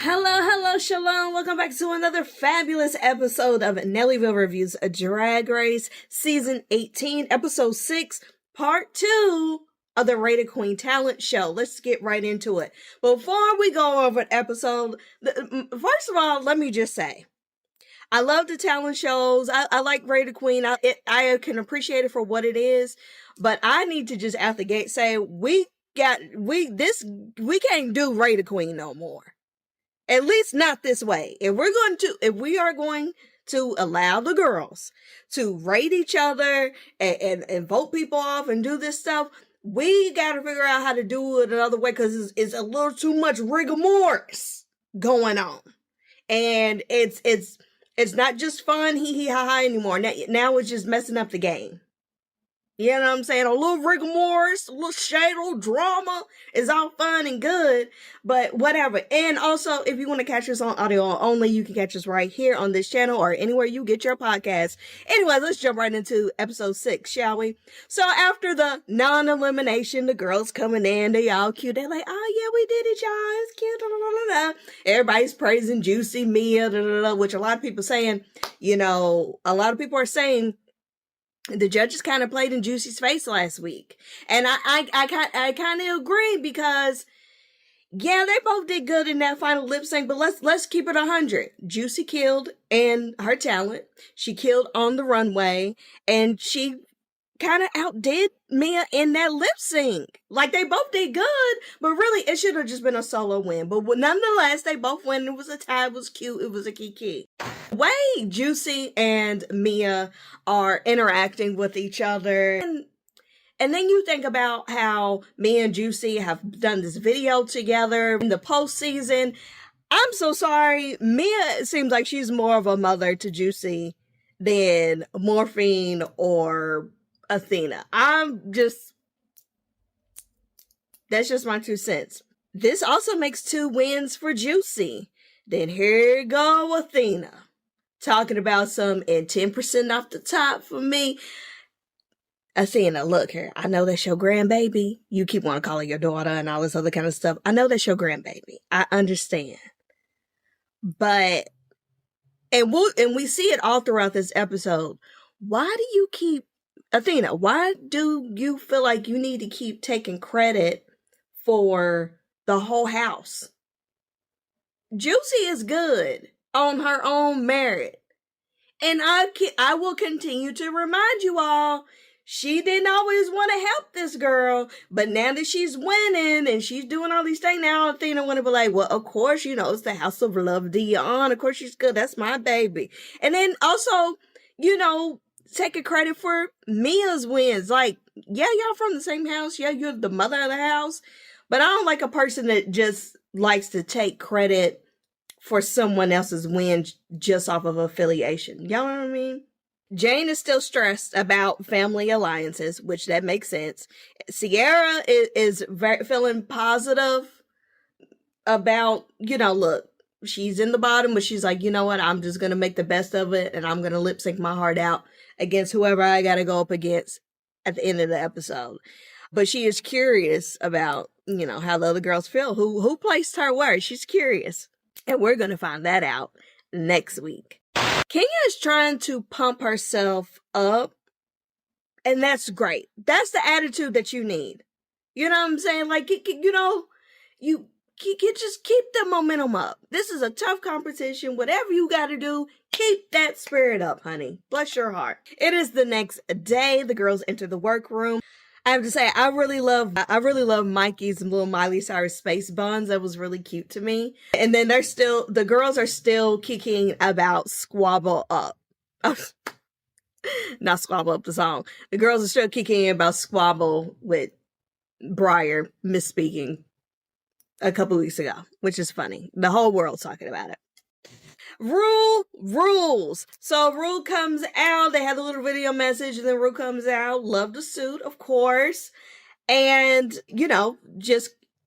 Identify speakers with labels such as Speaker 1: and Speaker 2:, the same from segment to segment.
Speaker 1: Hello, Shalom. Welcome back to another fabulous episode of Nellyville Reviews, a Drag Race Season 18, Episode 6, Part 2 of the Rated Queen Talent Show. Let's get right into it. Before we go over an episode, first of all, let me just say, I love the talent shows. I like Rated Queen. I can appreciate it for what it is, but I need to just out the gate say, we can't do Rated Queen no more. At least not this way. If we are going to allow the girls to rate each other and vote people off and do this stuff, we got to figure out how to do it another way, because it's a little too much rigor mortis going on. And it's not just fun, hee hee ha ha anymore. Now it's just messing up the game. You know what I'm saying? A little rigor mortis, a little shade, a little drama is all fun and good, but whatever. And also, if you want to catch us on audio only, you can catch us right here on this channel or anywhere you get your podcast. Anyway, let's jump right into episode 6, shall we? So after the non-elimination, the girls coming in, they all cute. They're like, oh yeah, we did it, y'all. It's cute. Da, da, da, da. Everybody's praising Juicy, Mia, da, da, da, which a lot of people saying, a lot of people are saying, the judges kind of played in Juicy's face last week. And I kind of agree, because yeah, they both did good in that final lip sync, but let's keep it 100. Juicy killed in her talent. She killed on the runway, and she kind of outdid Mia in that lip sync. Like, they both did good, but really it should have just been a solo win. But nonetheless, they both won. It was a tie. It was cute. It was a kiki. The way Juicy and Mia are interacting with each other, and then you think about how Mia and Juicy have done this video together in the postseason. I'm so sorry. Mia seems like she's more of a mother to Juicy than Morphine or Athena. That's just my 2 cents. This also makes 2 wins for Juicy. Then here go Athena, talking about some and 10% off the top for me. Athena, look here. I know that's your grandbaby. You keep wanting to call her your daughter and all this other kind of stuff. I know that's your grandbaby. I understand. But, and we see it all throughout this episode. Why do you keep, Athena, why do you feel like you need to keep taking credit for the whole house? Juicy is good on her own merit. And I will continue to remind you all, she didn't always want to help this girl, but now that she's winning and she's doing all these things, now Athena want to be like, well, of course, it's the house of love, Dion. Of course she's good. That's my baby. And then also, taking credit for Mia's wins. Like, yeah, y'all from the same house. Yeah, you're the mother of the house. But I don't like a person that just likes to take credit for someone else's win just off of affiliation. Y'all know what I mean? Jane is still stressed about family alliances, which that makes sense. Sierra is very feeling positive about, look, she's in the bottom, but she's like, you know what? I'm just going to make the best of it, and I'm going to lip sync my heart out against whoever I got to go up against at the end of the episode. But she is curious about, how the other girls feel. Who placed her where? She's curious. And we're going to find that out next week. Kenya is trying to pump herself up, and that's great. That's the attitude that you need. You know what I'm saying? Like, you just keep the momentum up. This is a tough competition. Whatever you got to do, keep that spirit up, honey. Bless your heart. It is the next day. The girls enter the workroom. I have to say, I really love Mikey's little Miley Cyrus space buns. That was really cute to me. And then the girls are still kicking about Squabble Up. Not Squabble Up the song. The girls are still kicking about Squabble with Briar misspeaking a couple weeks ago, which is funny. The whole world's talking about it. Rules. So Rule comes out. They have a little video message, and then Rule comes out. Love the suit, of course. And,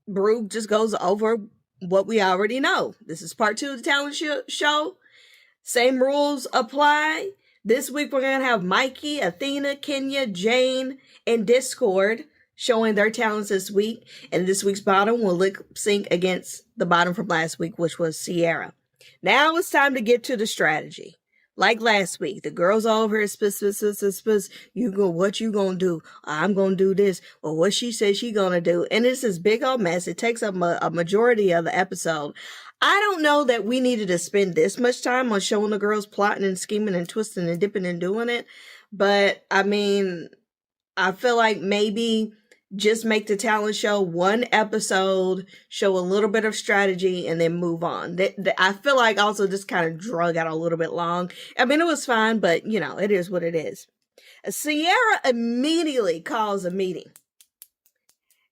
Speaker 1: Rue just goes over what we already know. This is part 2 of the talent show. Same rules apply. This week we're going to have Mikey, Athena, Kenya, Jane, and Discord showing their talents this week. And this week's bottom will lip sync against the bottom from last week, which was Sierra. Now it's time to get to the strategy. Like last week, the girls all over here, what you gonna do? I'm gonna do this. Or what she said she gonna do. And it's this big old mess. It takes up a majority of the episode. I don't know that we needed to spend this much time on showing the girls plotting and scheming and twisting and dipping and doing it. But, I mean, I feel like maybe just make the talent show one episode, show a little bit of strategy, and then move on. I feel like also this kind of drug out a little bit long. I mean, it was fine, but, you know, it is what it is. Sierra immediately calls a meeting.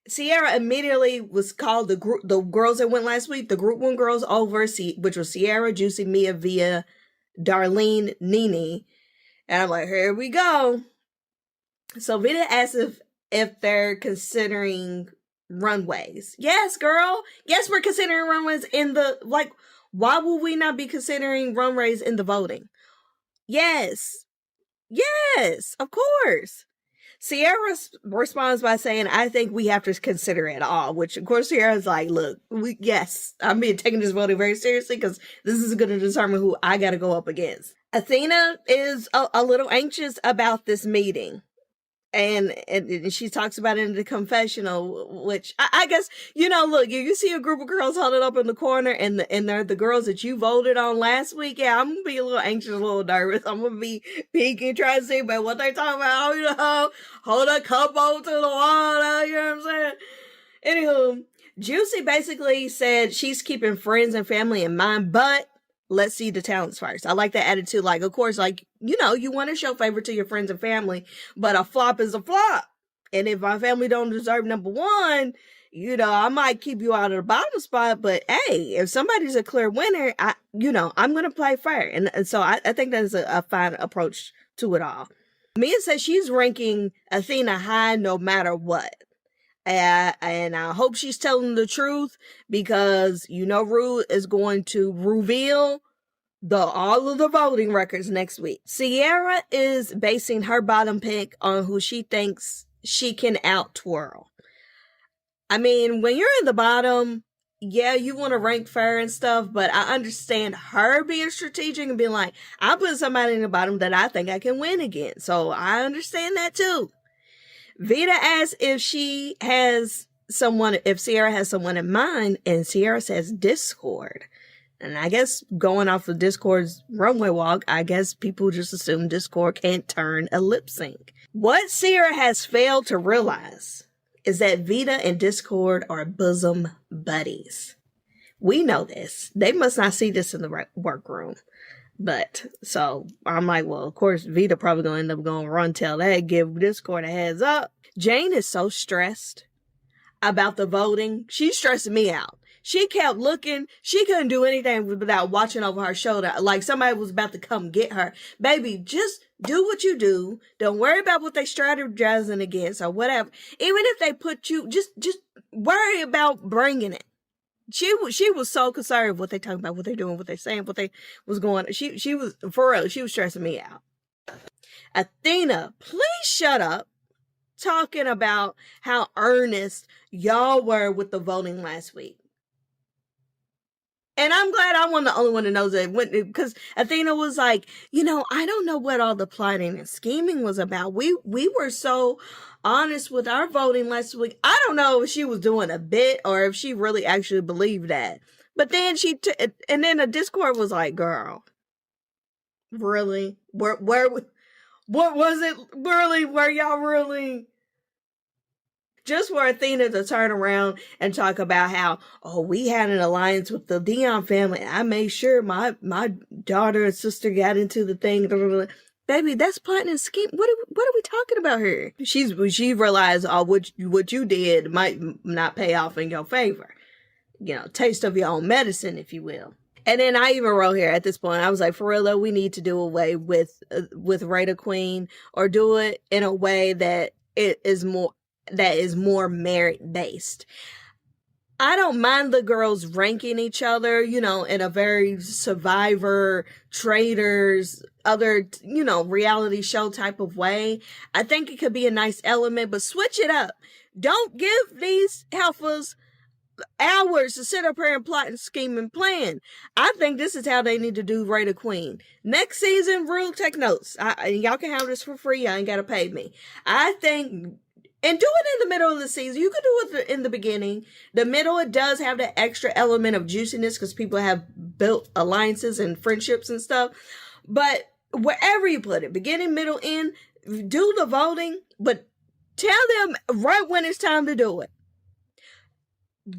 Speaker 1: Sierra immediately was called the girls that went last week, the group one girls over, which was Sierra, Juicy, Mia, Via, Darlene, Nene. And I'm like, here we go. So Vita asks if they're considering runways. Yes, girl. Yes, we're considering runways in the, like, why would we not be considering runways in the voting? Yes. Yes, of course. Sierra responds by saying, I think we have to consider it all, which of course Sierra's like, look, yes, I'm taking this voting very seriously because this is going to determine who I got to go up against. Athena is a little anxious about this meeting. And she talks about it in the confessional, which I guess, you know, look, you see a group of girls huddled up in the corner and they're the girls that you voted on last week. Yeah, I'm going to be a little anxious, a little nervous. I'm going to be peeking, trying to see about what they're talking about, you know, hold a cup over to the wall, you know what I'm saying? Anywho, Juicy basically said she's keeping friends and family in mind, but let's see the talents first. I like that attitude. Like, of course, like, you know, you want to show favor to your friends and family, but a flop is a flop. And if my family don't deserve number one, you know, I might keep you out of the bottom spot. But hey, if somebody's a clear winner, I'm going to play fair. And so I think that's a fine approach to it all. Mia says she's ranking Athena high no matter what. And I hope she's telling the truth because, you know, Rue is going to reveal all of the voting records next week. Sierra is basing her bottom pick on who she thinks she can out-twirl. I mean, when you're in the bottom, yeah, you want to rank fair and stuff, but I understand her being strategic and being like, I'm putting somebody in the bottom that I think I can win against. So I understand that too. Vita asks if Sierra has someone in mind, and Sierra says Discord. And I guess going off of Discord's runway walk, I guess people just assume Discord can't turn a lip sync. What Sierra has failed to realize is that Vita and Discord are bosom buddies. We know this. They must not see this in the workroom. But, so, I'm like, well, of course, Vita probably gonna end up going run tell that, give Discord a heads up. Jane is so stressed about the voting. She's stressing me out. She kept looking. She couldn't do anything without watching over her shoulder, like somebody was about to come get her. Baby, just do what you do. Don't worry about what they strategizing against or whatever. Even if they put you, just worry about bringing it. She was so concerned what they talking about, what they doing, what they saying, what they was going. She was, for real, she was stressing me out. Athena, please shut up talking about how earnest y'all were with the voting last week. And I'm glad I wasn't the only one that knows that, because Athena was like, you know, I don't know what all the plotting and scheming was about. We were so honest with our voting last week. I don't know if she was doing a bit or if she really actually believed that. But then and then the Discord was like, girl, really? What was it really? Were y'all really? Just for Athena to turn around and talk about how, oh, we had an alliance with the Dion family. I made sure my daughter and sister got into the thing. Baby, that's plotting and scheme. What are we talking about here? She realized, oh, what you did might not pay off in your favor. You know, taste of your own medicine, if you will. And then I even wrote here at this point, I was like, for real though, we need to do away with Raider Queen, or do it in a way that it is more merit based. I don't mind the girls ranking each other, you know, in a very Survivor, Traders, other, you know, reality show type of way. I think it could be a nice element, but switch it up. Don't give these heifers hours to sit up here and plot and scheme and plan. I think this is how they need to do Raider Queen. Next season, rule, take notes. Y'all can have this for free. Y'all ain't got to pay me. I think, and do it in the middle of the season. You could do it in the beginning. The middle, it does have that extra element of juiciness because people have built alliances and friendships and stuff. But wherever you put it, beginning, middle, end, do the voting, but tell them right when it's time to do it.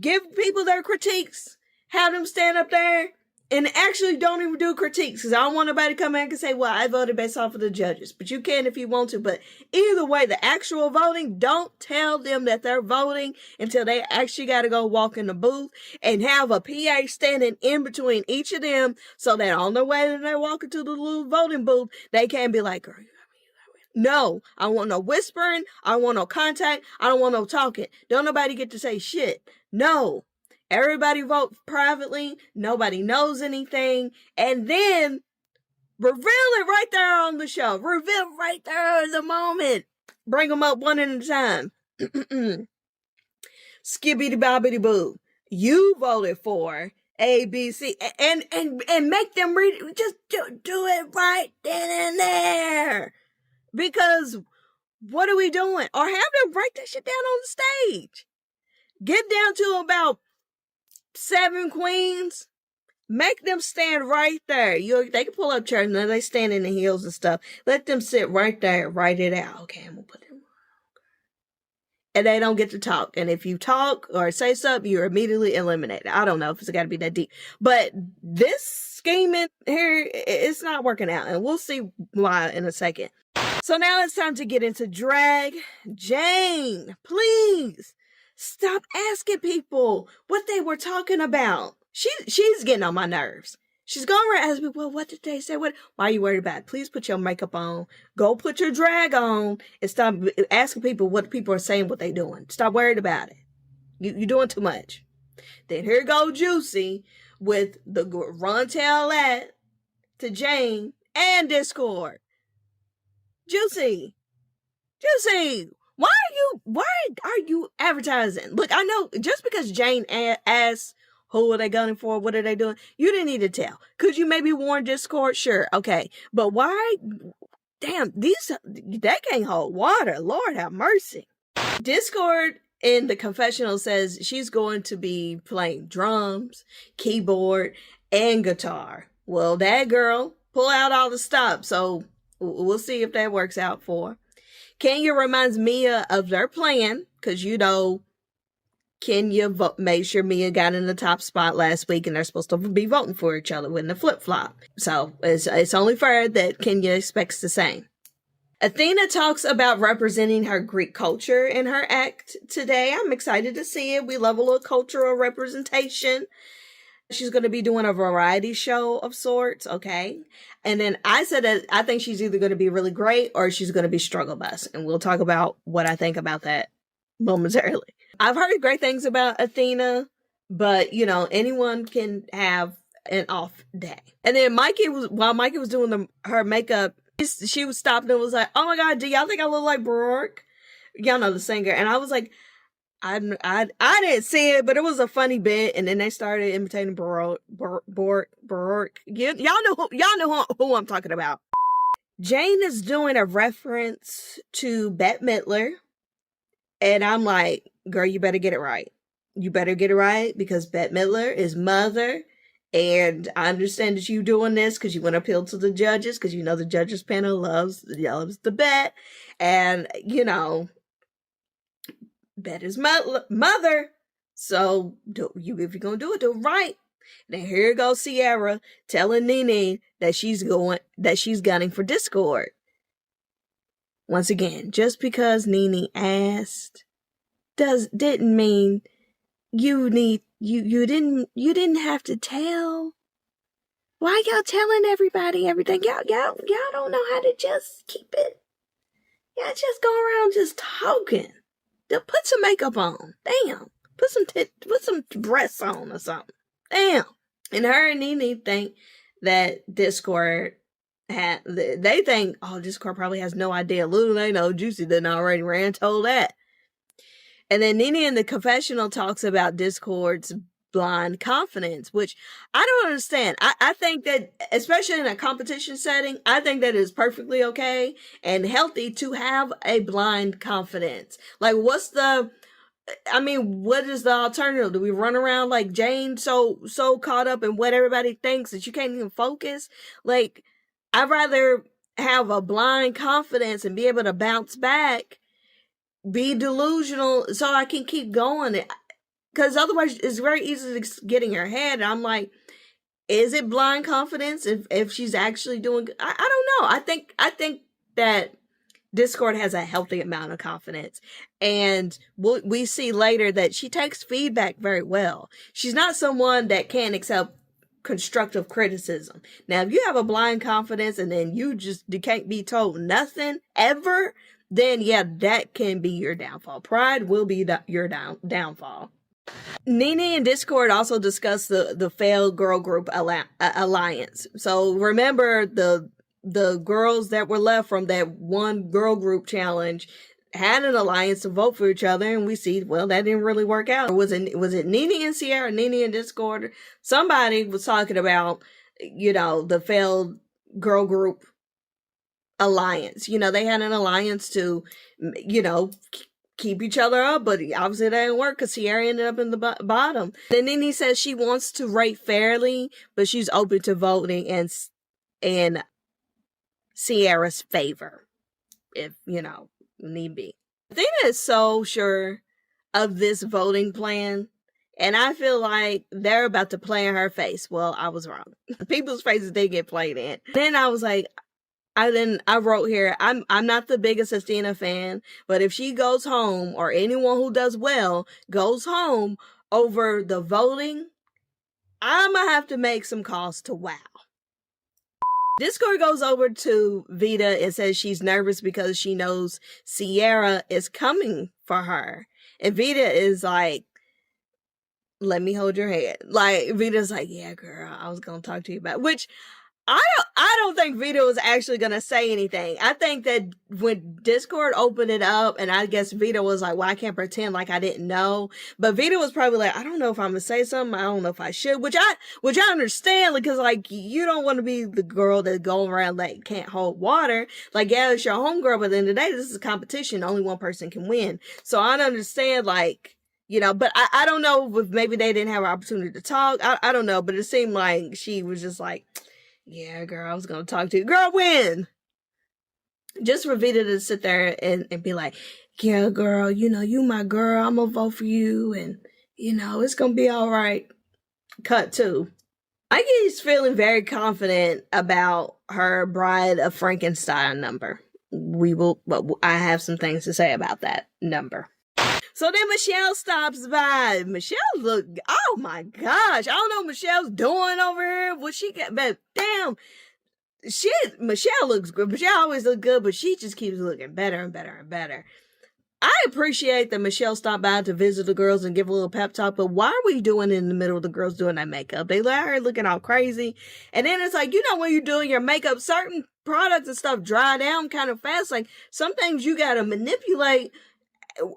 Speaker 1: Give people their critiques, have them stand up there, and actually don't even do critiques, because I don't want nobody to come back and say, well, I voted based off of the judges. But you can if you want to. But either way, the actual voting, don't tell them that they're voting until they actually got to go walk in the booth, and have a PA standing in between each of them so that on the way that they're walking to the little voting booth, they can't be like, girl, no, I don't want no whispering. I don't want no contact. I don't want no talking. Don't nobody get to say shit. No. Everybody vote privately. Nobody knows anything. And then reveal it right there on the show. Reveal right there in the moment. Bring them up one at a time. Skibbity bobbity boo. You voted for A, B, C. And make them read it. Just do it right then and there. Because what are we doing? Or have them break that shit down on the stage. Get down to about 7 queens. Make them stand right there. They can pull up chairs and they stand in the heels and stuff. Let them sit right there. Write it out. Okay, I'm going to put them on. And they don't get to talk. And if you talk or say something, you're immediately eliminated. I don't know if it's got to be that deep. But this scheming here, it's not working out. And we'll see why in a second. So now it's time to get into drag. Jane, please stop asking people what they were talking about. She's getting on my nerves. She's going around asking me, well, what did they say? Why are you worried about it? Please put your makeup on. Go put your drag on and stop asking people what people are saying, what they doing. Stop worried about it. You're doing too much. Then here go Juicy with the run tell that to Jane and Discord. Juicy, why are you advertising? Look, I know just because Jane asked, who are they gunning for? What are they doing? You didn't need to tell. Could you maybe warn Discord? Sure. Okay. But why? Damn, they can't hold water. Lord have mercy. Discord in the confessional says she's going to be playing drums, keyboard, and guitar. Well, that girl pull out all the stops. So we'll see if that works out for her. Kenya reminds Mia of their plan, because Kenya made sure Mia got in the top spot last week, and they're supposed to be voting for each other with the flip-flop. So it's only fair that Kenya expects the same. Athena talks about representing her Greek culture in her act today. I'm excited to see it. We love a little cultural representation. She's going to be doing a variety show of sorts, okay? And then I said that I think she's either going to be really great or she's going to be struggle bus. And we'll talk about what I think about that momentarily. I've heard great things about Athena, but, anyone can have an off day. And then while Mikey was doing her makeup, she was stopping and was like, oh my God, do y'all think I look like Baroque? Y'all know the singer. And I was like, I didn't see it, but it was a funny bit, and then they started imitating Baroque. Y'all know who I'm talking about. Jane is doing a reference to Bette Midler, and I'm like, girl, you better get it right. You better get it right, because Bette Midler is mother, and I understand that you doing this because you want to appeal to the judges, because the judges panel loves the Bette, and Bette's mother. So if you're gonna do it right. Then here goes Sierra telling Nene that she's gunning for Discord. Once again, just because Nene asked didn't mean you didn't have to tell. Why y'all telling everybody everything? Y'all don't know how to just keep it. Y'all just go around just talking. Put some makeup on. Damn. Put some breasts on or something. Damn. And her and Nene think that Discord they think, Discord probably has no idea. Little they know Juicy didn't already ran told that. And then Nene in the confessional talks about Discord's blind confidence, which I don't understand. I think that, especially in a competition setting, I think that is perfectly okay and healthy to have a blind confidence. Like, what is the alternative? Do we run around like Jane so caught up in what everybody thinks that you can't even focus? Like, I'd rather have a blind confidence and be able to bounce back, be delusional so I can keep going. Because otherwise it's very easy to get in your head. And I'm like, is it blind confidence if she's actually doing good? I don't know. I think that Discord has a healthy amount of confidence. And we see later that she takes feedback very well. She's not someone that can't accept constructive criticism. Now, if you have a blind confidence and then you can't be told nothing ever, then yeah, that can be your downfall. Pride will be your downfall. Nene and Discord also discussed the failed girl group alliance. So remember the girls that were left from that one girl group challenge had an alliance to vote for each other, and we see, well, that didn't really work out. Or was it Nene and Sierra, Nene and Discord? Somebody was talking about, the failed girl group alliance. They had an alliance to, keep each other up, but obviously that didn't work because Sierra ended up in the bottom. Then Nene says she wants to rate fairly, but she's open to voting in Sierra's favor, if, need be. Athena is so sure of this voting plan, and I feel like they're about to play in her face. Well, I was wrong. People's faces, they get played in. Then I was like, I wrote here, I'm not the biggest Athena fan, but if she goes home, or anyone who does well goes home over the voting, I'm gonna have to make some calls to wow. Discord goes over to Vita and says she's nervous because she knows Sierra is coming for her. And Vita is like, let me hold your hand. Like, Vita's like, yeah, girl, I was gonna talk to you about it. Which I don't think Vita was actually gonna say anything. I think that when Discord opened it up, and I guess Vita was like, well, I can't pretend like I didn't know. But Vita was probably like, I don't know if I'm gonna say something. I don't know if I should. Which I understand, because like, you don't want to be the girl that go around like can't hold water. Like, yeah, it's your homegirl, but at the end of the day, this is a competition. Only one person can win. So I understand, like, but I don't know if maybe they didn't have an opportunity to talk. I don't know, but it seemed like she was just like, yeah, girl, I was gonna talk to you. Girl, win! Just for Vita to sit there and be like, yeah, girl, you my girl, I'm gonna vote for you, and, it's gonna be all right. Cut to. Mikey's feeling very confident about her Bride of Frankenstein number. I have some things to say about that number. So then Michelle stops by. Michelle oh my gosh. I don't know what Michelle's doing over here. What she got, but damn, Michelle looks good. Michelle always looks good, but she just keeps looking better and better and better. I appreciate that Michelle stopped by to visit the girls and give a little pep talk, but why are we doing it in the middle of the girls doing that makeup? They let her looking all crazy. And then it's like, when you're doing your makeup, certain products and stuff dry down kind of fast. Like, some things you gotta manipulate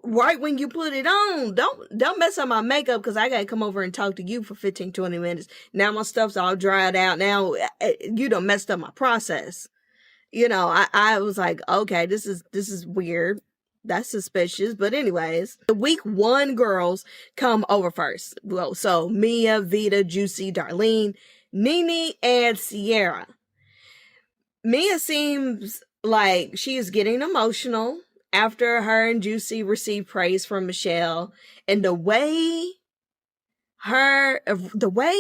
Speaker 1: right when you put it on. Don't mess up my makeup because I gotta come over and talk to you for 15-20 minutes. Now my stuff's all dried out. Now you done messed up my process. I was like, okay, this is weird. That's suspicious. But anyways, the week 1 girls come over first. Well, so Mia, Vita, Juicy, Darlene, Nene, and Sierra. Mia seems like she is getting emotional after her and Juicy received praise from Michelle, and the way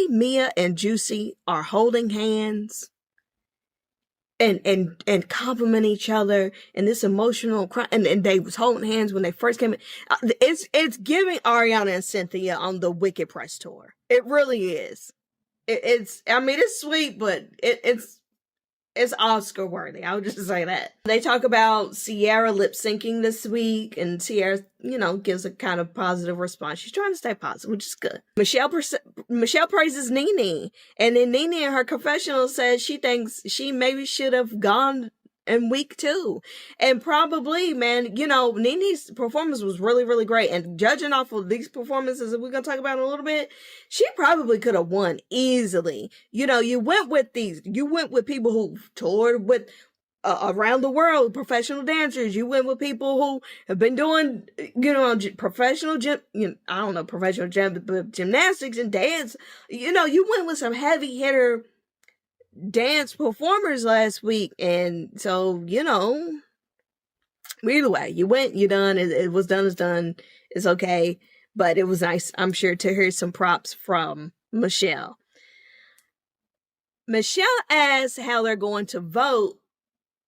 Speaker 1: Mia and Juicy are holding hands and compliment each other, and this emotional cry, and they was holding hands when they first came in. It's giving Ariana and Cynthia on the Wicked press tour. It really is. It's sweet, but it's Oscar worthy. I would just say that. They talk about Sierra lip syncing this week, and Sierra, gives a kind of positive response. She's trying to stay positive, which is good. Michelle praises Nene, and then Nene in her confessional says she thinks she maybe should have gone in week 2. And probably, man, you know, NeNe's performance was really, really great. And judging off of these performances that we're going to talk about in a little bit, she probably could have won easily. You know, you went with people who toured with around the world, professional dancers. You went with people who have been doing, you know, professional gymnastics and dance. You know, you went with some heavy hitter dance performers last week, and so, you know, either way, you went, you done, it was done, it's done, it's okay. But it was nice, I'm sure, to hear some props from Michelle. Michelle asks how they're going to vote,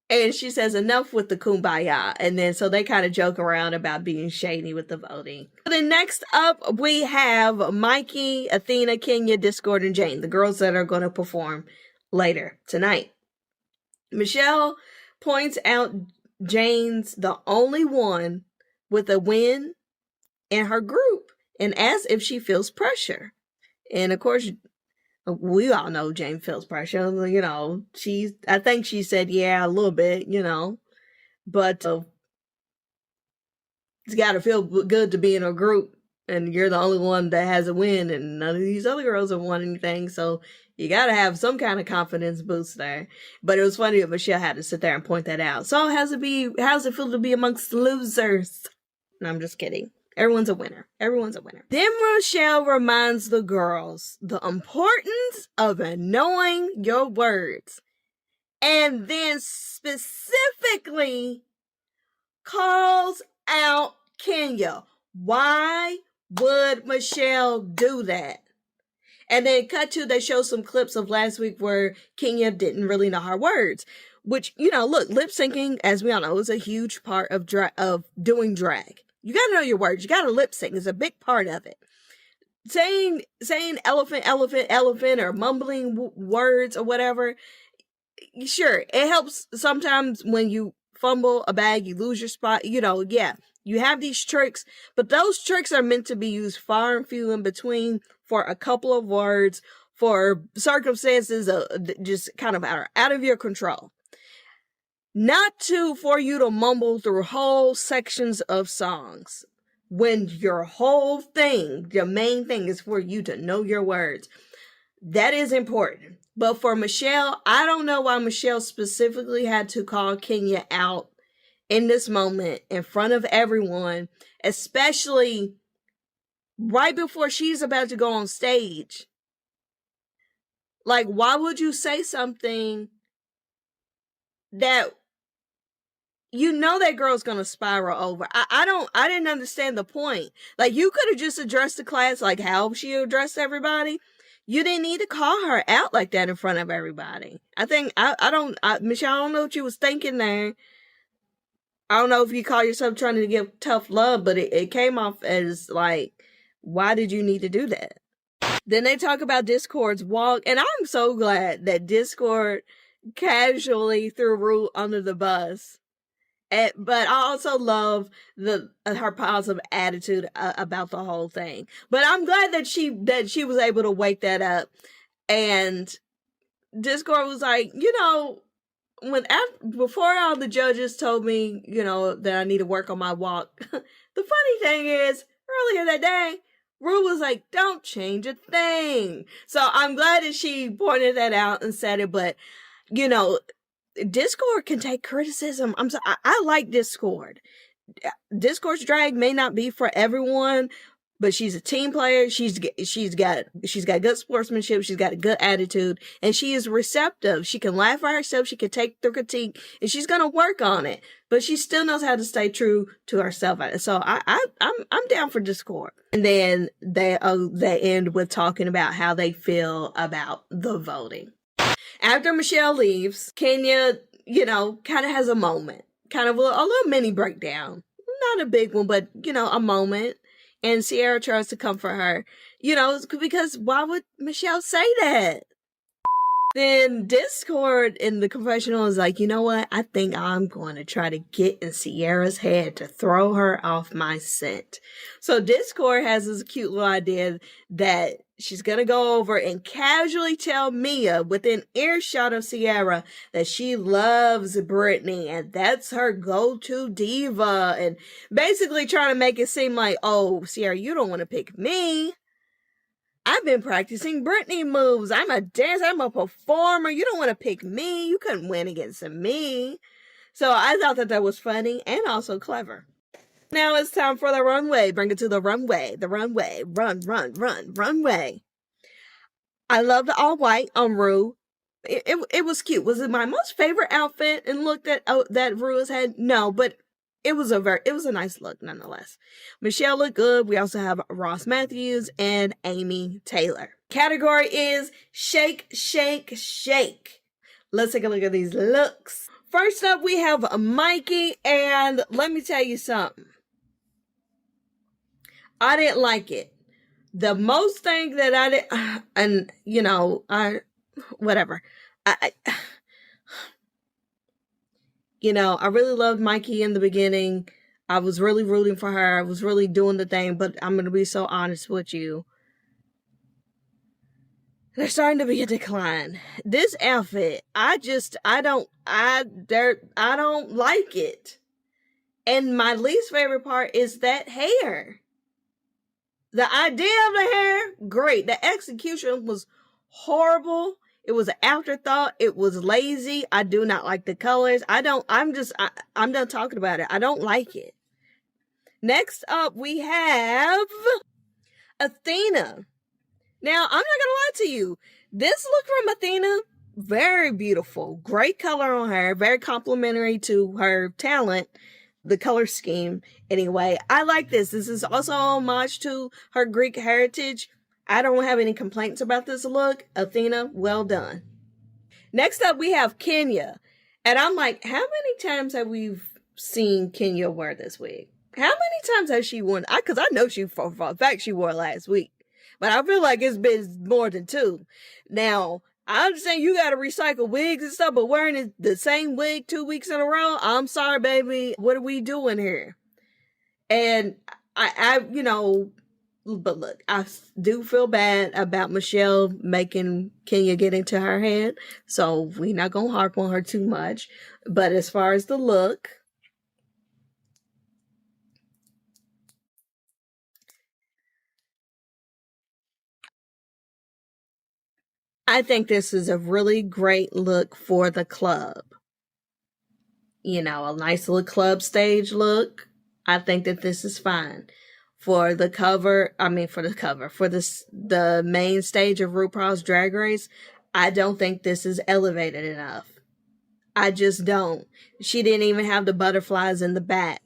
Speaker 1: and she says enough with the kumbaya, and then so they kind of joke around about being shady with the voting. Then next up, we have Mikey, Athena, Kenya, Discord, and Jane, the girls that are going to perform later tonight. Michelle points out Jane's the only one with a win in her group and asks if she feels pressure. And of course, we all know Jane feels pressure. You know, I think she said, yeah, a little bit, you know, but it's got to feel good to be in a group and you're the only one that has a win and none of these other girls have won anything. So you got to have some kind of confidence boost there. But it was funny that Michelle had to sit there and point that out. So how's it feel to be amongst losers? No, I'm just kidding. Everyone's a winner. Everyone's a winner. Then Michelle reminds the girls the importance of knowing your words. And then specifically calls out Kenya. Why would Michelle do that? And then cut to, they show some clips of last week where Kenya didn't really know her words. Which, you know, look, lip syncing, as we all know, is a huge part of doing drag. You gotta know your words. You gotta lip sync. It's a big part of it. Saying elephant, elephant, elephant, or mumbling words or whatever, sure, it helps sometimes when you fumble a bag, you lose your spot, you know, yeah. You have these tricks, but those tricks are meant to be used far and few in between for a couple of words, for circumstances just kind of out of your control. Not for you to mumble through whole sections of songs when your whole thing, your main thing is for you to know your words. That is important. But for Michelle, I don't know why Michelle specifically had to call Kenya out in this moment in front of everyone, especially right before she's about to go on stage. Like, why would you say something that you know that girl's gonna spiral over? I didn't understand the point. Like, you could have just addressed the class like how she addressed everybody. You didn't need to call her out like that in front of everybody. Michelle, I don't know what you was thinking there. I don't know if you call yourself trying to give tough love, but it came off as like, why did you need to do that? Then they talk about Discord's walk, and I'm so glad that Discord casually threw Rue under the bus. But I also love her positive attitude about the whole thing. But I'm glad that she was able to wake that up. And Discord was like, you know, before all the judges told me, you know, that I need to work on my walk. The funny thing is, earlier that day, Rue was like, don't change a thing. So I'm glad that she pointed that out and said it. But, you know, Discord can take criticism. I like Discord. Discord's drag may not be for everyone, but she's a team player. She's got good sportsmanship. She's got a good attitude, and she is receptive. She can laugh at herself. She can take the critique, and she's gonna work on it. But she still knows how to stay true to herself. So I'm down for Discord. And then they end with talking about how they feel about the voting. After Michelle leaves, Kenya, you know, kind of has a moment, kind of a little mini breakdown. Not a big one, but, you know, a moment. And Sierra tries to comfort her, you know, because why would Michelle say that? Then Discord in the confessional is like, you know what? I think I'm going to try to get in Sierra's head to throw her off my scent. So Discord has this cute little idea that She's gonna go over and casually tell Mia within earshot of Sierra that she loves Brittany and that's her go-to diva, and basically trying to make it seem like, oh, Sierra, you don't want to pick me. I've been practicing Brittany moves. I'm a dancer. I'm a performer. You don't want to pick me. You couldn't win against me. So I thought that was funny and also clever. Now it's time for the runway. Bring it to the runway. The runway. Run, run, run, runway. I love the all white on Rue. It was cute. Was it my most favorite outfit and look that Rue has had? No, but it was a nice look nonetheless. Michelle looked good. We also have Ross Matthews and Amy Taylor. Category is shake, shake, shake. Let's take a look at these looks. First up, we have Mikey, and let me tell you something. I didn't like it. The most thing that I did, and you know, whatever. I really loved Mikey in the beginning. I was really rooting for her. I was really doing the thing, but I'm going to be so honest with you. There's starting to be a decline. This outfit, I don't like it. And my least favorite part is that hair. The idea of the hair, great. The execution was horrible. It was an afterthought. It was lazy. I do not like the colors. I'm done talking about it. I don't like it. Next up, we have Athena. Now, I'm not going to lie to you. This look from Athena, very beautiful. Great color on her. Very complimentary to her talent. The color scheme. Anyway, I like this. This is also a homage to her Greek heritage. I don't have any complaints about this look. Athena, well done. Next up, we have Kenya. And I'm like, how many times have we seen Kenya wear this wig? How many times has she worn? Because I know for a fact she wore it last week. But I feel like it's been more than 2. Now, I understand you got to recycle wigs and stuff, but wearing the same wig 2 weeks in a row, I'm sorry, baby. What are we doing here? And but look, I do feel bad about Michelle making Kenya get into her head. So we're not going to harp on her too much. But as far as the look, I think this is a really great look for the club. A nice little club stage look. I think that this is fine. For the main stage of RuPaul's Drag Race, I don't think this is elevated enough. I just don't. She didn't even have the butterflies in the back.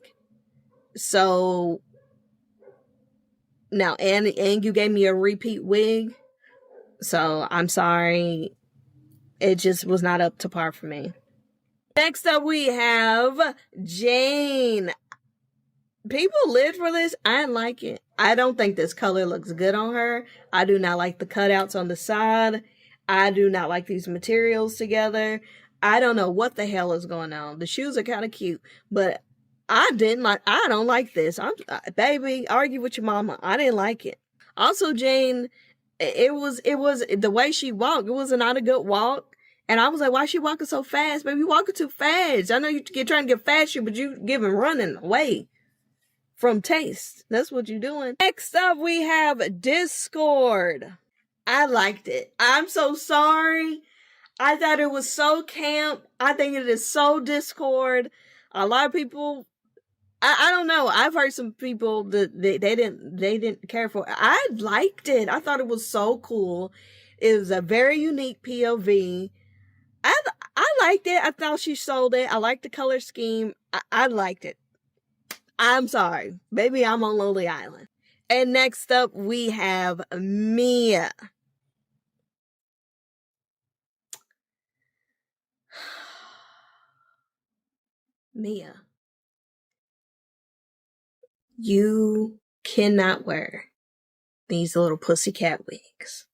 Speaker 1: So, now, and you gave me a repeat wig. So, I'm sorry. It just was not up to par for me. Next up, we have Jane. People lived for this. I didn't like it. I don't think this color looks good on her. I do not like the cutouts on the side. I do not like these materials together. I don't know what the hell is going on. The shoes are kind of cute, but I don't like this. Baby, argue with your mama. I didn't like it. Also, Jane, it was the way she walked. It was not a good walk. And I was like, why is she walking so fast? Baby, you walking too fast. I know you're trying to get faster, but you giving running away from taste. That's what you're doing. Next up, we have Discord. I liked it. I'm so sorry. I thought it was so camp. I think it is so Discord. A lot of people, I don't know. I've heard some people that they didn't care for it. I liked it. I thought it was so cool. It was a very unique POV. I liked it. I thought she sold it. I liked the color scheme. I liked it. I'm sorry. Maybe I'm on Lonely Island. And next up, we have Mia. Mia. You cannot wear these little pussycat wigs.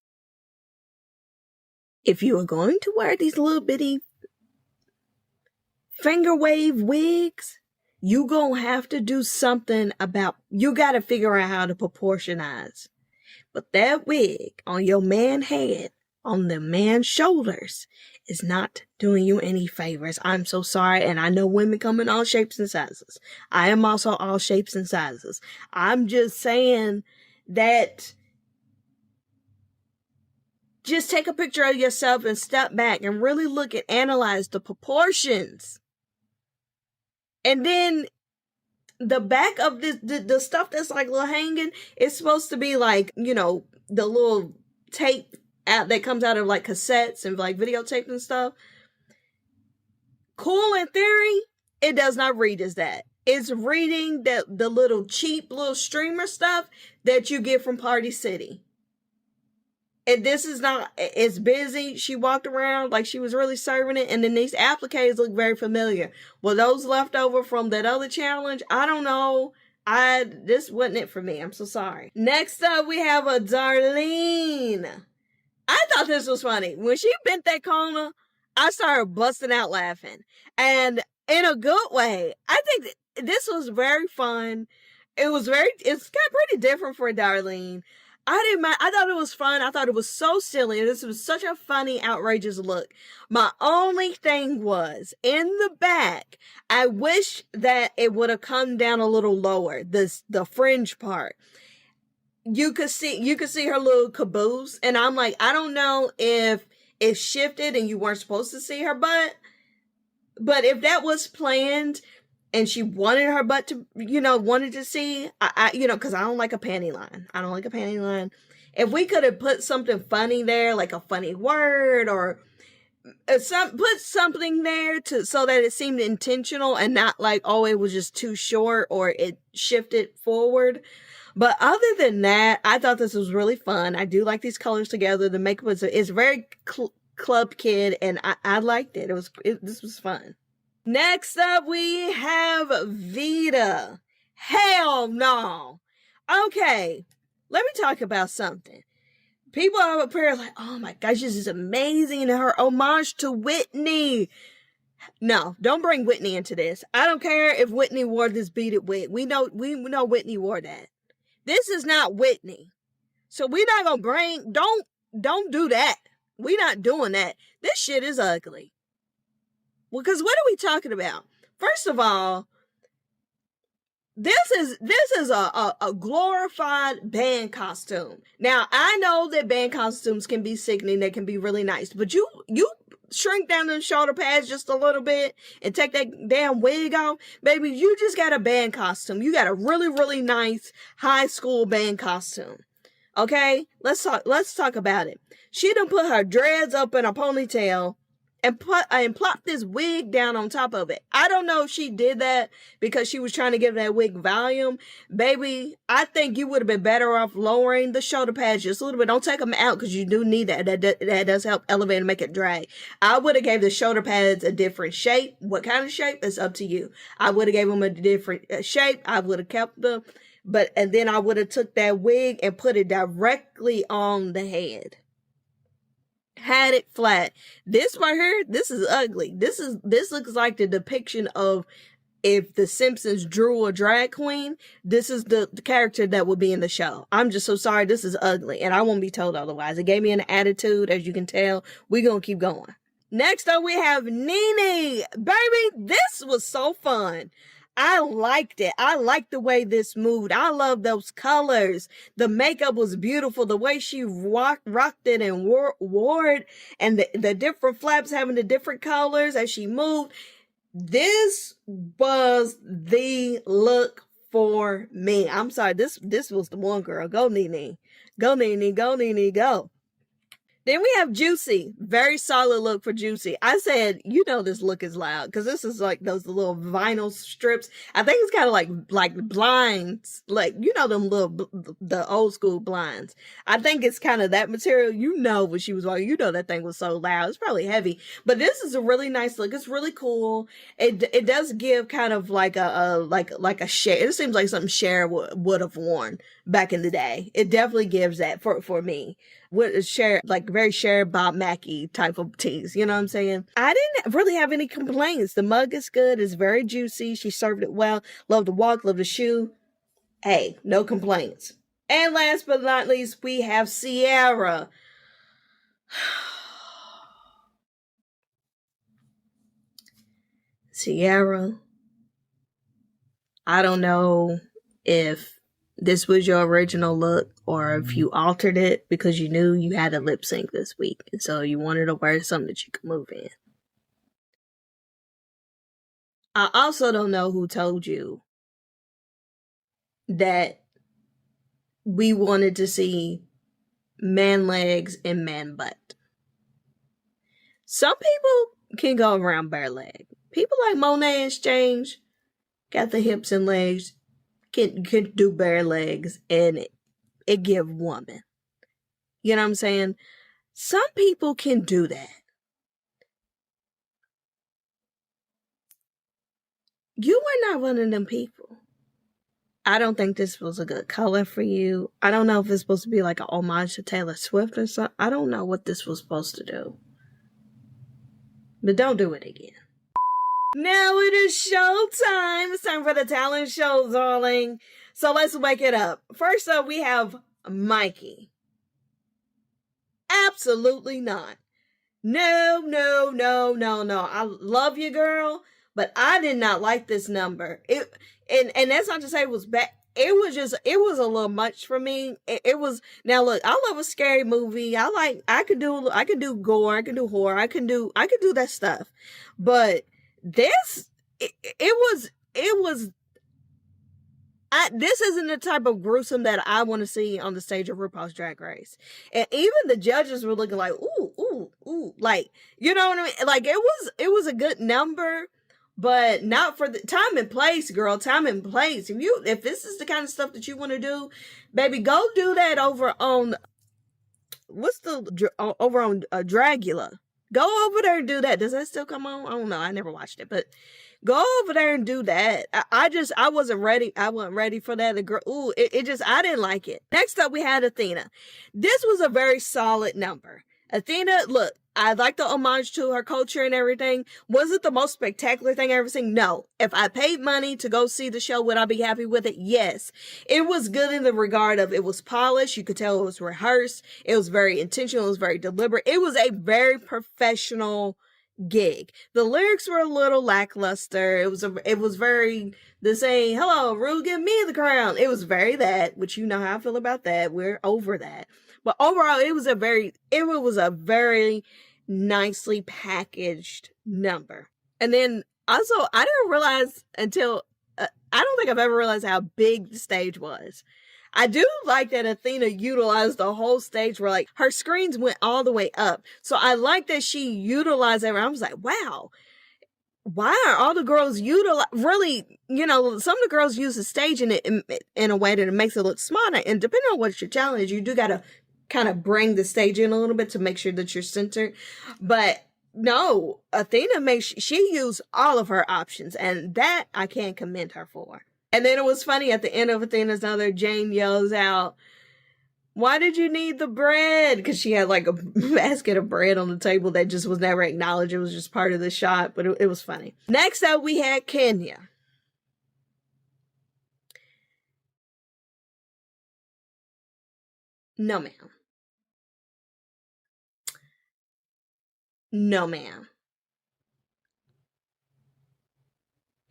Speaker 1: If you are going to wear these little bitty finger wave wigs, you gonna have to do something you gotta figure out how to proportionize. But that wig on your man head, on the man's shoulders, is not doing you any favors. I'm so sorry, and I know women come in all shapes and sizes. I am also all shapes and sizes. I'm just saying that just take a picture of yourself and step back and really look and analyze the proportions. And then the back of this, the stuff that's like little hanging, it's supposed to be like, you know, the little tape out that comes out of like cassettes and like videotape and stuff. Cool in theory, it does not read as that. It's reading the little cheap little streamer stuff that you get from Party City. And this is not, it's busy. She walked around like she was really serving it. And then these appliques look very familiar. Well, those left over from that other challenge, I don't know. This wasn't it for me. I'm so sorry. Next up, we have a Darlene. I thought this was funny. When she bent that corner, I started busting out laughing. And in a good way. I think this was very fun. It's got pretty different for Darlene. I didn't mind. I thought it was fun. I thought it was so silly. This was such a funny, outrageous look. My only thing was, in the back, I wish that it would have come down a little lower. The fringe part. You could see her little caboose. And I'm like, I don't know if it shifted and you weren't supposed to see her butt. But if that was planned, and she wanted her butt to, wanted to see, because I don't like a panty line. If we could have put something funny there, like a funny word or put something there so that it seemed intentional and not like, oh, it was just too short or it shifted forward. But other than that, I thought this was really fun. I do like these colors together. The makeup is very club kid, and I liked it. This was fun. Next up, we have Vita. Hell no. Okay, let me talk about something. People are up here like, oh my gosh, this is amazing. And her homage to Whitney. No, don't bring Whitney into this. I don't care if Whitney wore this beaded wig. We know Whitney wore that. This is not Whitney. So we're not going to don't do that. We're not doing that. This shit is ugly. Well, because what are we talking about? First of all, this is a glorified band costume. Now, I know that band costumes can be sickening. They can be really nice. But you shrink down the shoulder pads just a little bit and take that damn wig off. Baby, you just got a band costume. You got a really, really nice high school band costume. Okay? Let's talk about it. She done put her dreads up in a ponytail and plop this wig down on top of it. I don't know if she did that because she was trying to give that wig volume. Baby, I think you would have been better off lowering the shoulder pads just a little bit. Don't take them out because you do need that. That does help elevate and make it drag. I would have gave the shoulder pads a different shape. What kind of shape? It's up to you. I would have gave them a different shape. I would have kept them. And then I would have took that wig and put it directly on the head. Had it flat. This right here, this is ugly. This looks like the depiction of if the Simpsons drew a drag queen. This is the character that would be in the show. I'm just so sorry. This is ugly, and I won't be told otherwise. It gave me an attitude, as you can tell. We're gonna keep going. Next up, we have Nene. Baby, this was so fun. I liked it. I liked the way this moved. I love those colors. The makeup was beautiful. The way she rocked it and wore it, and the different flaps having the different colors as she moved. This was the look for me. I'm sorry. This was the one, girl. Go, Nene. Go, Nene. Go, Nene. Go. Then we have Juicy. Very solid look for Juicy. I said, this look is loud because this is like those little vinyl strips. I think it's kind of like blinds, like, them the old school blinds. I think it's kind of that material. When she was walking, that thing was so loud. It's probably heavy, but this is a really nice look. It's really cool. It does give kind of like a Cher. It seems like something Cher would have worn back in the day. It definitely gives that for me. What Cher, like very Cher Bob Mackie type of tease, you know what I'm saying? I didn't really have any complaints. The mug is good. It's very juicy. She served it well. Love the walk, love the shoe. Hey, no complaints. And last but not least, we have Sierra. Sierra, I don't know if this was your original look or if you altered it because you knew you had a lip sync this week. And so you wanted to wear something that you could move in. I also don't know who told you that we wanted to see man legs and man butt. Some people can go around bare leg. People like Monet Exchange got the hips and legs, can do bare legs, and it give woman. You know what I'm saying? Some people can do that. You were not one of them people. I don't think this was a good color for you. I don't know if it's supposed to be like a homage to Taylor Swift or something. I don't know what this was supposed to do. But don't do it again. Now it is showtime. It's time for the talent show, darling. So let's wake it up. First up, we have Mikey. Absolutely not. No. I love you, girl, but I did not like this number. And that's not to say it was bad. It was a little much for me. It was, now look, I love a scary movie. I could do gore, I could do horror, I could do that stuff. But this, this isn't the type of gruesome that I want to see on the stage of RuPaul's Drag Race. And even the judges were looking like, ooh, like, you know what I mean? Like, it was a good number, but not for the time and place, girl. Time and place. If this is the kind of stuff that you want to do, baby, go do that over on Dragula. Go over there and do that. Does that still come on? I don't know. I never watched it, but go over there and do that. I wasn't ready. I wasn't ready for that. I didn't like it. Next up, we had Athena. This was a very solid number. Athena, look, I like the homage to her culture and everything. Was it the most spectacular thing I ever seen? No. If I paid money to go see the show, would I be happy with it? Yes. It was good in the regard of it was polished. You could tell it was rehearsed. It was very intentional. It was very deliberate. It was a very professional gig. The lyrics were a little lackluster. It was very the saying, hello, Rue, give me the crown. It was very that, which you know how I feel about that. We're over that. But overall, it was a very nicely packaged number. And then also, I didn't realize until, I don't think I've ever realized how big the stage was. I do like that Athena utilized the whole stage where like her screens went all the way up. So I like that she utilized it. I was like, wow, why are all the girls really, some of the girls use the stage in a way that it makes it look smarter. And depending on what your challenge is, you do got to kind of bring the stage in a little bit to make sure that you're centered. But no, Athena she used all of her options, and that I can't commend her for. And then it was funny at the end of Athena's number, Jane yells out, why did you need the bread? Because she had like a basket of bread on the table that just was never acknowledged. It was just part of the shot, but it was funny. Next up, we had Kenya. No, ma'am. No, ma'am.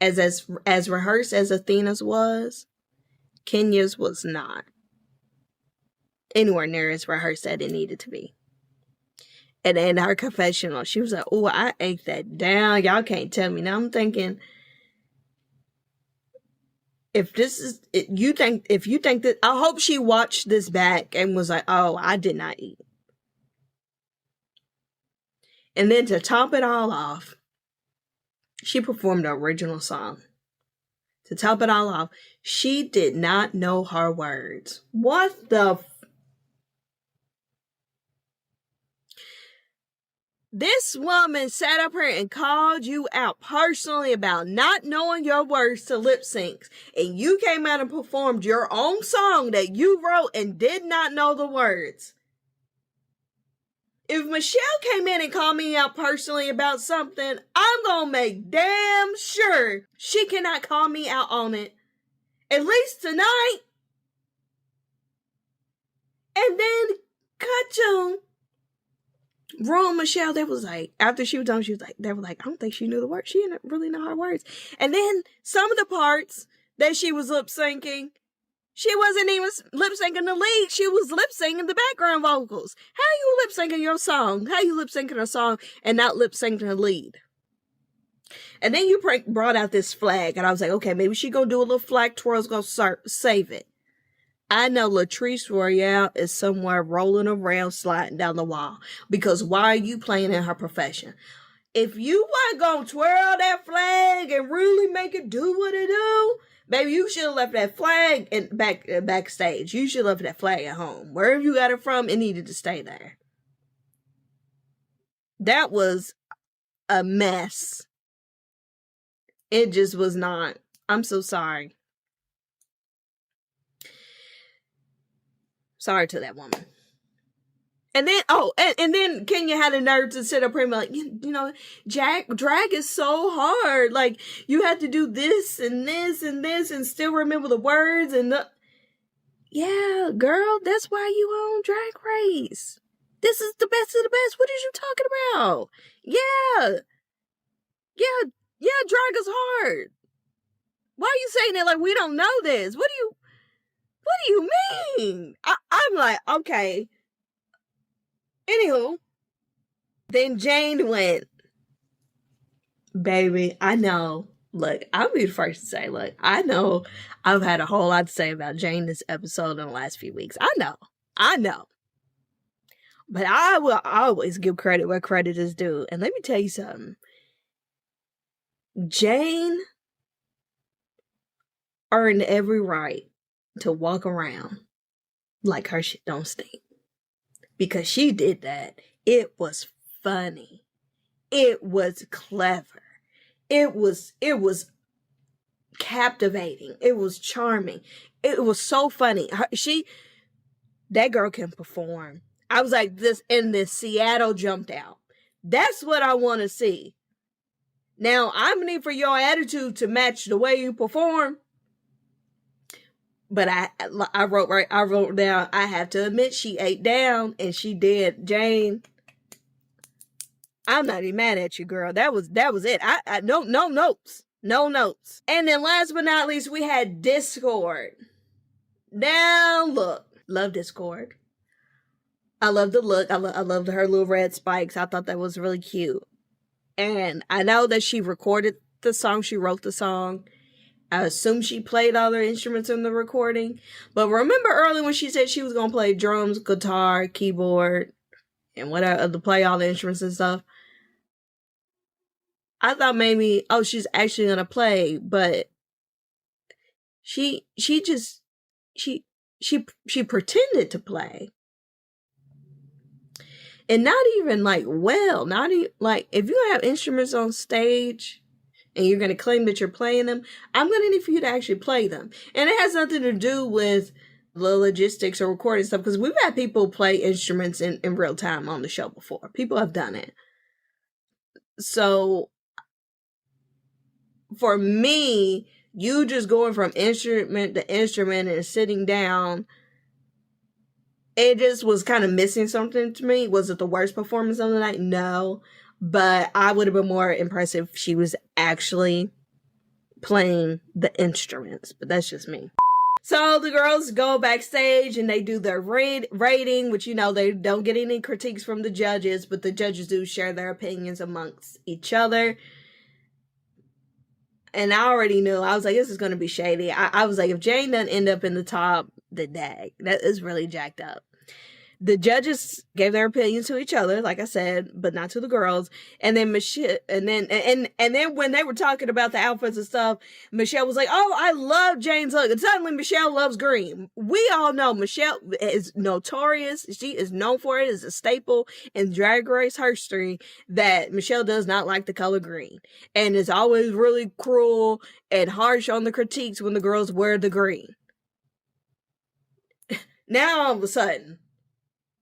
Speaker 1: As rehearsed as Athena's was, Kenya's was not anywhere near as rehearsed as it needed to be. And in her confessional, she was like, oh, I ate that down. Y'all can't tell me. Now I'm thinking, if you think that, I hope she watched this back and was like, oh, I did not eat. And then to top it all off, she performed the original song. To top it all off, she did not know her words. What the This woman sat up here and called you out personally about not knowing your words to lip syncs. And you came out and performed your own song that you wrote and did not know the words. If Michelle came in and called me out personally about something, I'm gonna make damn sure she cannot call me out on it. At least tonight. And then cut to Ron Michelle, they was like, after she was done, they were like, I don't think she knew the words. She didn't really know her words. And then some of the parts that she was lip syncing, she wasn't even lip syncing the lead. She was lip syncing the background vocals. How you lip syncing your song? How you lip syncing a song and not lip syncing the lead? And then you brought out this flag, and I was like, okay, maybe she gonna do a little flag twirl's gonna save it. I know Latrice Royale is somewhere rolling around, sliding down the wall. Because why are you playing in her profession? If you weren't going to twirl that flag and really make it do what it do, baby, you should have left that flag backstage. You should have left that flag at home. Wherever you got it from, it needed to stay there. That was a mess. It just was not. I'm so sorry. Sorry to that woman. And then, and then Kenya had the nerve to sit up here and be like, you know, drag is so hard. Like, you have to do this and this and this and still remember the words and yeah, girl, that's why you on Drag Race. This is the best of the best. What is you talking about? Yeah, drag is hard. Why are you saying that like we don't know this? What do you mean? I'm like, okay. Anywho, then Jane went, baby, I know. Look, I'll be the first to say, look, I know I've had a whole lot to say about Jane this episode in the last few weeks. I know. But I will always give credit where credit is due. And let me tell you something. Jane earned every right to walk around like her shit don't stink. Because she did that. It was funny. It was clever. It was captivating. It was charming. It was so funny. That girl can perform. I was like, this Seattle jumped out. That's what I want to see. Now, I'm need for your attitude to match the way you perform. But I wrote down, I have to admit, she ate down, and she did. Jane, I'm not even mad at you, girl. That was it. No notes. No notes. And then last but not least, we had Discord. Now, look. Love Discord. I love the look. I loved her little red spikes. I thought that was really cute. And I know that she recorded the song. She wrote the song. I assume she played all her instruments in the recording. But remember early when she said she was going to play drums, guitar, keyboard, and whatever, to play all the instruments and stuff. I thought maybe, she's actually going to play, but she pretended to play. And not even like, not even like, if you have instruments on stage and you're going to claim that you're playing them, I'm going to need for you to actually play them. And it has nothing to do with the logistics or recording stuff, because we've had people play instruments in real time on the show before. People have done it. So, for me, you just going from instrument to instrument and sitting down, it just was kind of missing something to me. Was it the worst performance of the night? No. But I would have been more impressed if she was actually playing the instruments. But that's just me. So the girls go backstage and they do their rating, which, they don't get any critiques from the judges, but the judges do share their opinions amongst each other. And I already knew. I was like, this is going to be shady. I was like, if Jane doesn't end up in the top, then dang, that is really jacked up. The judges gave their opinions to each other, like I said, but not to the girls. And then Michelle, and then when they were talking about the outfits and stuff, Michelle was like, "Oh, I love Jane's look." And suddenly Michelle loves green. We all know Michelle is notorious. She is known for it as a staple in Drag Race history that Michelle does not like the color green and is always really cruel and harsh on the critiques when the girls wear the green. Now all of a sudden.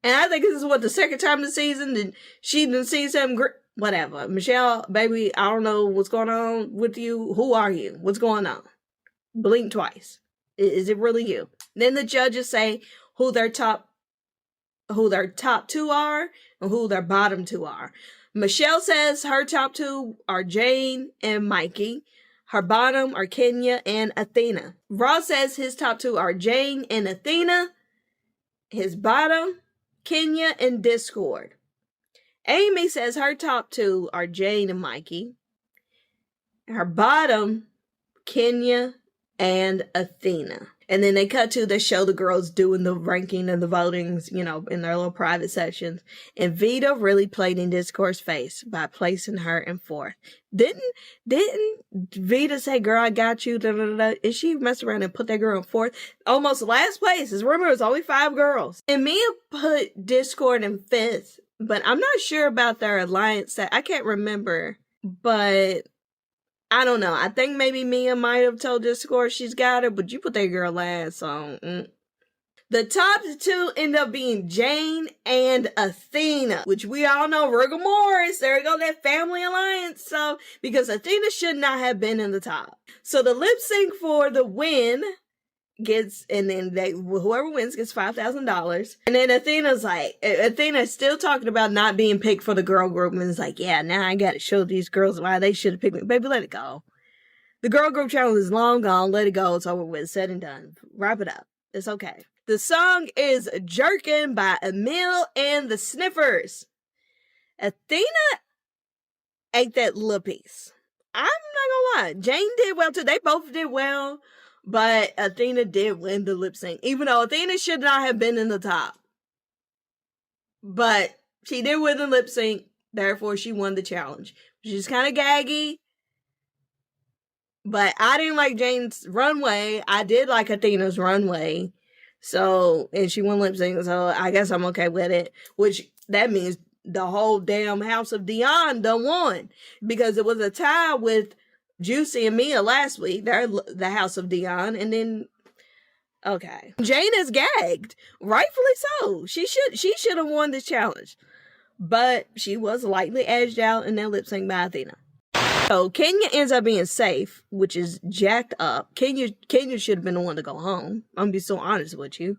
Speaker 1: And I think this is the second time this season that she done seen something whatever. Michelle, baby, I don't know what's going on with you. Who are you? What's going on? Blink twice. Is it really you? Then the judges say who their top who their top two are and who their bottom two are. Michelle says her top two are Jane and Mikey. Her bottom are Kenya and Athena. Ross says his top two are Jane and Athena. His bottom, Kenya and Discord. Amy says her top two are Jane and Mikey. Her bottom, Kenya and Athena. And then they cut to, they show the girls doing the ranking and the votings, you know, in their little private sections. And Vita really played in Discord's face by placing her in fourth. Didn't Vita say, girl, I got you, da, da, da, da. And she messed around and put that girl in fourth. Almost last place. Remember, it was only 5 girls. And Mia put Discord in 5th. But I'm not sure about their alliance. I can't remember. But I don't know. I think maybe Mia might have told Discord she's got her, but you put that girl last, so. The top two end up being Jane and Athena, which we all know, Rigor Morris, there we go, that family alliance. So, because Athena should not have been in the top. So the lip sync for the win gets, and then whoever wins gets $5,000. And then Athena's still talking about not being picked for the girl group, and it's like, yeah, now I gotta show these girls why they should have picked me. Baby, let it go. The girl group challenge is long gone. Let it go. It's over with. Said and done. Wrap it up. It's okay. The song is Jerkin' by Emil and the Sniffers. Athena ate that little piece. I'm not gonna lie. Jane did well too. They both did well. But Athena did win the lip sync, even though Athena should not have been in the top. But she did win the lip sync, therefore she won the challenge. She's kind of gaggy. But I didn't like Jane's runway. I did like Athena's runway. So, and she won lip sync, so I guess I'm okay with it. Which, that means the whole damn House of Dion done won. Because it was a tie with Juicy and Mia last week. They're the House of Dion. And then, okay. Jane is gagged. Rightfully so. She should have won this challenge. But she was lightly edged out in that lip sync by Athena. So Kenya ends up being safe, which is jacked up. Kenya should have been the one to go home. I'm gonna be so honest with you.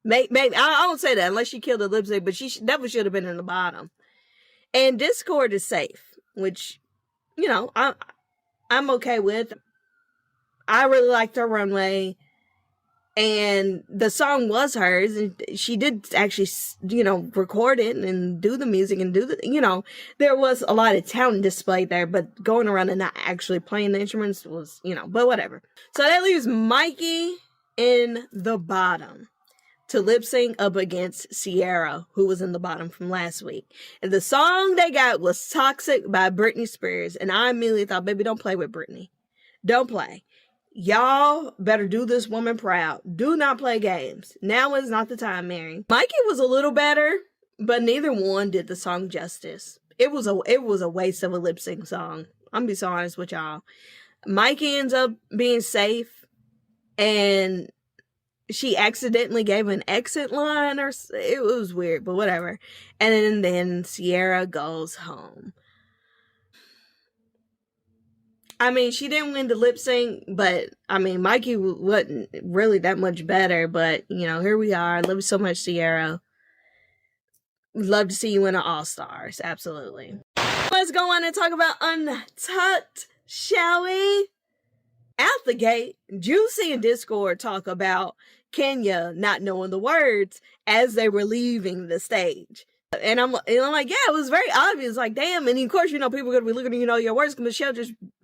Speaker 1: Maybe I don't say that unless she killed the lip sync, but she definitely should have been in the bottom. And Discord is safe, which, you know, I'm okay with. I really liked her runway, and the song was hers, and she did actually, you know, record it and do the music and do the, you know, there was a lot of talent displayed there, but going around and not actually playing the instruments was, you know, but whatever. So that leaves Mikey in the bottom to lip sync up against Sierra, who was in the bottom from last week. And the song they got was Toxic by Britney Spears. And I immediately thought, baby, don't play with Britney. Don't play. Y'all better do this woman proud. Do not play games. Now is not the time, Mary. Mikey was a little better, but neither one did the song justice. It was a waste of a lip sync song. I'm gonna be so honest with y'all. Mikey ends up being safe, and she accidentally gave an exit line, or it was weird, but whatever. And then Sierra goes home. I mean, she didn't win the lip sync, but I mean, Mikey wasn't really that much better. But you know, here we are. Love you so much, Sierra. Love to see you in the All Stars. Absolutely. Let's go on and talk about Untucked, shall we? Out the gate, Juicy and Discord talk about Kenya not knowing the words as they were leaving the stage. And I'm like, yeah, it was very obvious. Like, damn. And of course, you know, people are going to be looking at, you know, your words. Michelle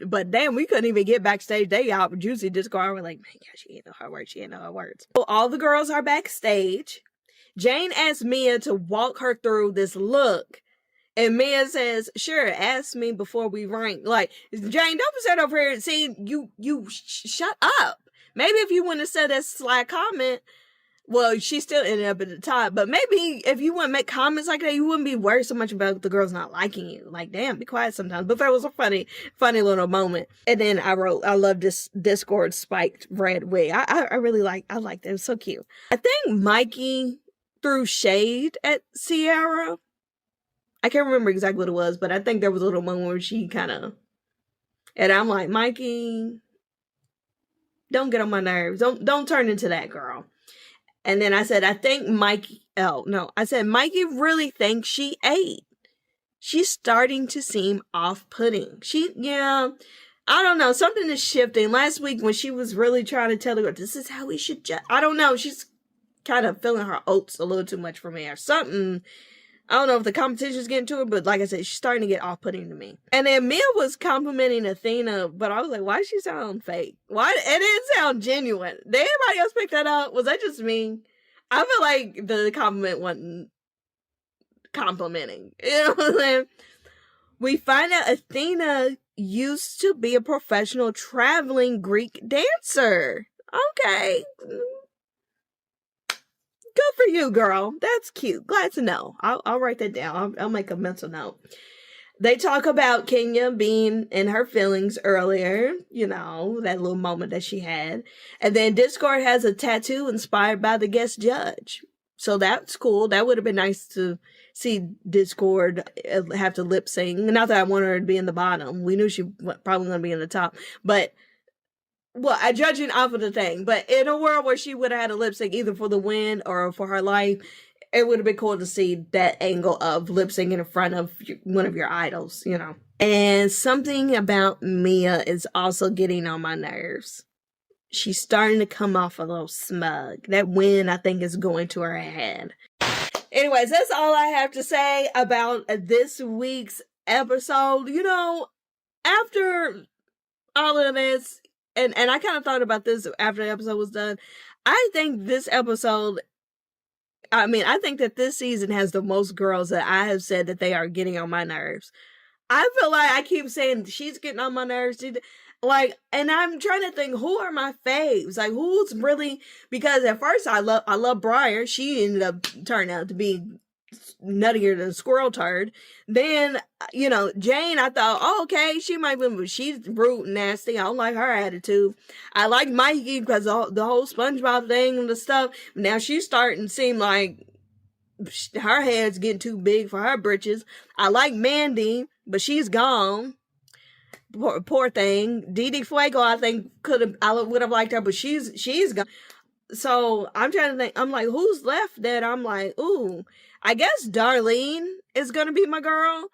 Speaker 1: but damn, we couldn't even get backstage. They out with Juicy Discord. We're like, man, yeah, she ain't know her words. She ain't know her words. So all the girls are backstage. Jane asked Mia to walk her through this look. And Mia says, sure, ask me before we rank. Like, Jane, don't be sitting over here and see you shut up. Maybe if you wouldn't have said that sly comment, well, she still ended up at the top. But maybe if you wouldn't make comments like that, you wouldn't be worried so much about the girls not liking you. Like, damn, be quiet sometimes. But that was a funny little moment. And then I wrote, I love this Discord spiked red wig. I really like that. It was so cute. I think Mikey threw shade at Sierra. I can't remember exactly what it was, but I think there was a little moment where she kind of, and I'm like, Mikey, don't get on my nerves. Don't turn into that girl. And then I said, I think Mikey, oh no, I said, Mikey really thinks she ate. She's starting to seem off-putting. Yeah, I don't know. Something is shifting. Last week when she was really trying to tell her, this is how we should judge. I don't know. She's kind of feeling her oats a little too much for me or something. I don't know if the competition's getting to her, but like I said, she's starting to get off-putting to me. And then Mia was complimenting Athena, but I was like, why does she sound fake? Why? It didn't sound genuine. Did anybody else pick that up? Was that just me? I feel like the compliment wasn't complimenting. You know what I'm saying? We find out Athena used to be a professional traveling Greek dancer. Okay. Good for you, girl. That's cute. Glad to know. I'll write that down. I'll make a mental note. They talk about Kenya being in her feelings earlier. You know, that little moment that she had. And then Discord has a tattoo inspired by the guest judge. So that's cool. That would have been nice to see Discord have to lip sync. Not that I want her to be in the bottom. We knew she was probably going to be in the top. But well, I judging off of the thing, but in a world where she would have had a lip sync either for the win or for her life, it would have been cool to see that angle of lip syncing in front of one of your idols, you know. And something about Mia is also getting on my nerves. She's starting to come off a little smug. That win, I think, is going to her head. Anyways, that's all I have to say about this week's episode. You know, after all of this, and I kind of thought about this after the episode was done. I think this episode, I think that this season has the most girls that I have said that they are getting on my nerves. I feel like I keep saying she's getting on my nerves. Like, and I'm trying to think, who are my faves? Like, who's really, because at first I love Briar. She ended up turning out to be nuttier than a squirrel turd. Then, you know, Jane, I thought, oh, okay, she might be, but she's rude and nasty. I don't like her attitude. I like Mikey because the whole SpongeBob thing and the stuff. Now she's starting to seem like her head's getting too big for her britches. I like Mandy, but she's gone. Poor thing. Didi Fuego, I think I would have liked her, but she's gone. So I'm trying to think. I'm like, who's left that I'm like, ooh, I guess Darlene is gonna be my girl.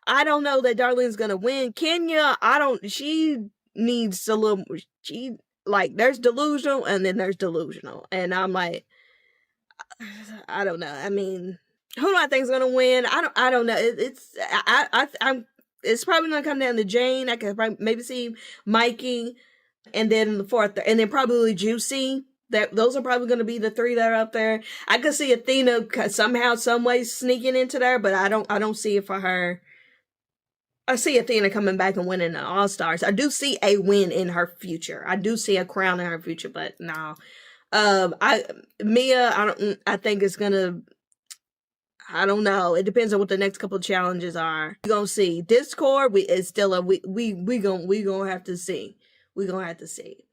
Speaker 1: I don't know that Darlene's gonna win. Kenya, she needs a little. She like there's delusional and then there's delusional, and I'm like, I don't know. I mean, who do I think is gonna win? I don't know. It's probably gonna come down to Jane. I could probably maybe see Mikey, and then the fourth, and then probably Juicy. Those are probably going to be the three that are up there. I could see Athena somehow, some way sneaking into there, but I don't see it for her. I see Athena coming back and winning the All-Stars. I do see a win in her future. I do see a crown in her future, but no. Mia, I think it's gonna, I don't know. It depends on what the next couple of challenges are. We're gonna see. Discord, it's still we gonna have to see. We're gonna have to see.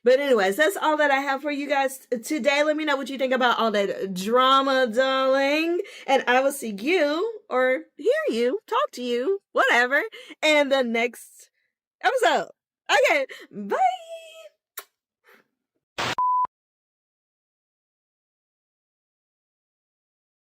Speaker 1: But anyways, that's all that I have for you guys today. Let me know what you think about all that drama, darling. And I will see you, or hear you, talk to you, whatever, in the next episode. Okay, bye.